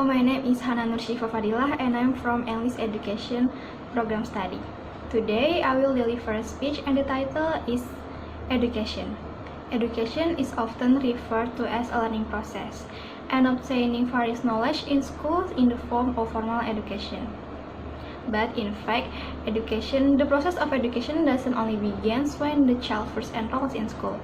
my name is Hana Nurshifa Fadilah and I'm from English Education Program Study. Today, I will deliver a speech and the title is Education. Education is often referred to as a learning process and obtaining various knowledge in schools in the form of formal education. But in fact, the process of education doesn't only begin when the child first enrolls in school.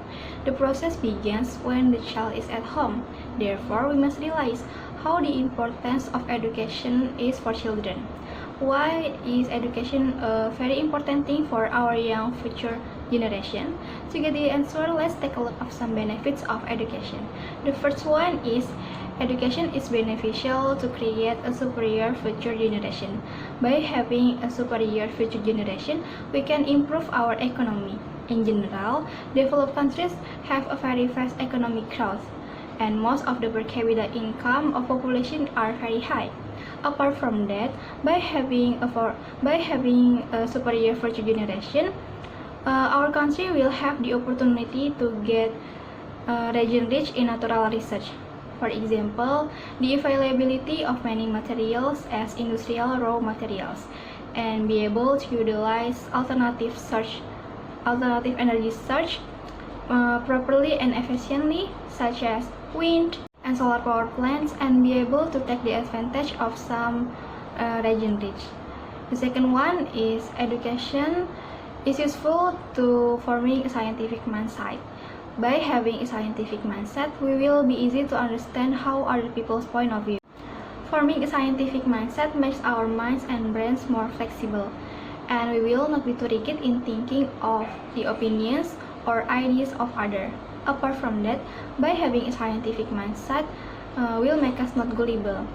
The process begins when the child is at home. Therefore, we must realize how the importance of education is for children. Why is education a very important thing for our young future generation? To get the answer, let's take a look at some benefits of education. The first one is education is beneficial to create a superior future generation. By having a superior future generation, we can improve our economy. In general, developed countries have a very fast economic growth, and most of the per capita income of population are very high. Apart from that, by having a superior future generation, our country will have the opportunity to get region rich in natural research. For example, the availability of many materials as industrial raw materials, and be able to utilize alternative energy source properly and efficiently, such as wind and solar power plants, and be able to take the advantage of some region rich. The second one is education is useful to forming a scientific mindset. By having a scientific mindset, we will be easy to understand how other people's point of view. Forming a scientific mindset makes our minds and brains more flexible, and we will not be too rigid in thinking of the opinions or ideas of others. Apart from that, by having a scientific mindset will make us not gullible.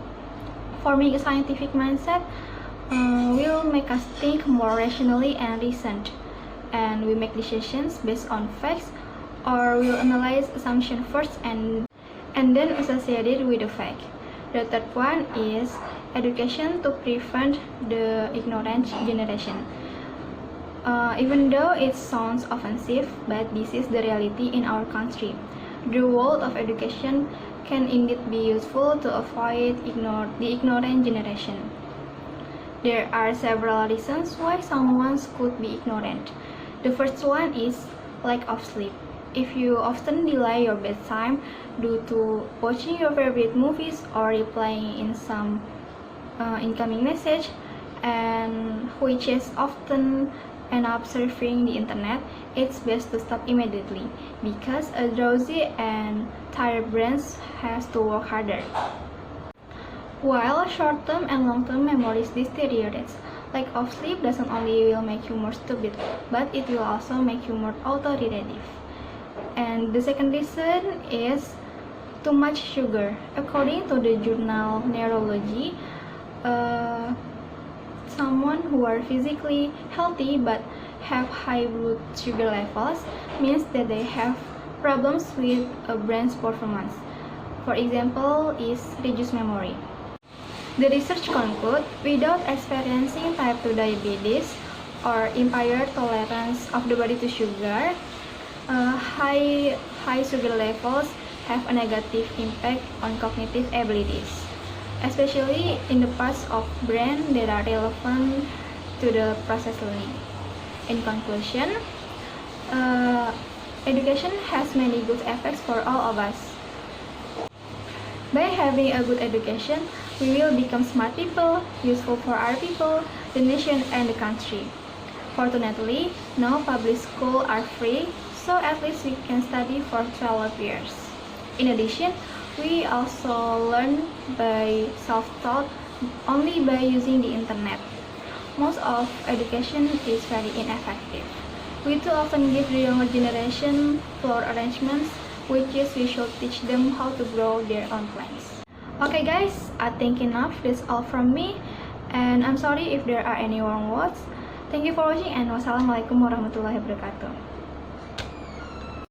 Forming a scientific mindset will make us think more rationally and reasoned, and we make decisions based on facts, or will analyze assumption first and then associate it with the fact. The third one is education to prevent the ignorant generation. Even though it sounds offensive, but this is the reality in our country. The role of education can indeed be useful to avoid the ignorant generation. There are several reasons why someone could be ignorant. The first one is lack of sleep. If you often delay your bedtime due to watching your favorite movies or replying in some incoming message, and which is often end up surfing the internet, it's best to stop immediately because a drowsy and tired brain has to work harder. While short-term and long-term memories deteriorate, lack of sleep doesn't only will make you more stupid, but it will also make you more authoritative. And the second reason is too much sugar. According to the journal Neurology, someone who are physically healthy but have high blood sugar levels means that they have problems with a brain's performance. For example, is reduced memory. The research concludes, without experiencing type 2 diabetes or impaired tolerance of the body to sugar, high sugar levels have a negative impact on cognitive abilities, especially in the parts of brain that are relevant to the process learning. In conclusion, education has many good effects for all of us. By having a good education, we will become smart people, useful for our people, the nation, and the country. Fortunately, now public schools are free, so at least we can study for 12 years. In addition, we also learn by self-taught only by using the internet. Most of education is very ineffective. We too often give the younger generation floor arrangements, which is we should teach them how to grow their own plants. Okay guys, I think enough. That's all from me, and I'm sorry if there are any wrong words. Thank you for watching, and wassalamualaikum warahmatullahi wabarakatuh.